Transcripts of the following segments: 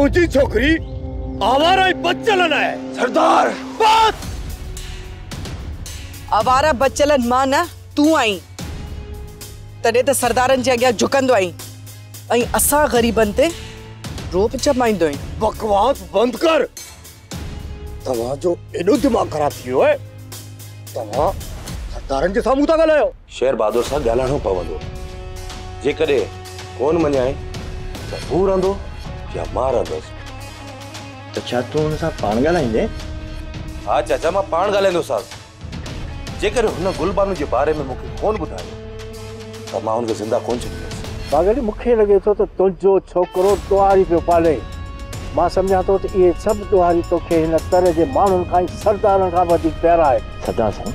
तुझी छोकरी आवारा बच्चलन है सरदार। बात आवारा बच्चलन मां न तू आई तडे त सरदारन जे अग्या झुकंदो आई ऐं असा गरीबन ते रोप जमाइंदो आई। बकवास बंद कर। तवा जो एडो दिमाग खराब थियो है तवा सरदारन जे सामू ता गलायो। शेर बहादुर सा गालाणो पवंदो जे कदे कोन मन्याए त हू रहंदो या मां रहंदस। तो छा तू उन सा पाण गालाइंदे? हाँ चाचा मां पाण गालाइंदो सास। जेकर हुन गुलबानू जे बारे में मुखे कोन बुधायो त मां उनके जिंदा कोन छडींदस। पागल मुखे लगे तो तुझो छोकरो दुआरी पे पाले। मां समझा तो ये सब दुआरी तो के इन तरह जे मानुन का सरदारन का वधी प्यारा है। सरदार साईं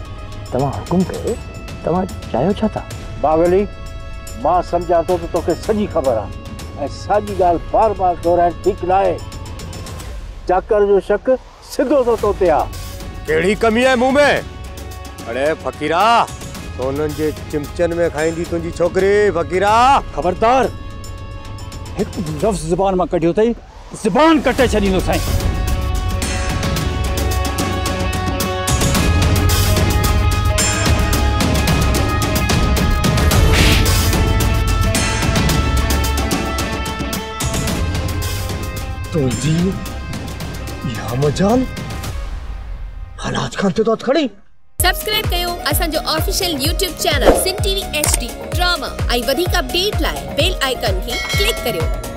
तमा हुकुम कयो तमा चायो छा था? पागली मां समझा तो के सजी खबर आ साजी गाल बार-बार दोहराए ठीक ना है। चाकर जो शक सिद्धो तो ते आ। केड़ी कमी है मुंह में? अरे फकीरा सोनन जे चिमचन में खाईंदी तुझी छोकरी। फकीरा खबरदार एक लफ्ज जुबान में कढियो तई जुबान कटे छडींदो साईं। तुझी या मजाल हालात खाते तो खड़ी। सब्सक्राइब कयो असांजो official YouTube channel Singh TV HD drama ऐं वधीक अपडेट लाइ बेल आइकन खे क्लिक करियो।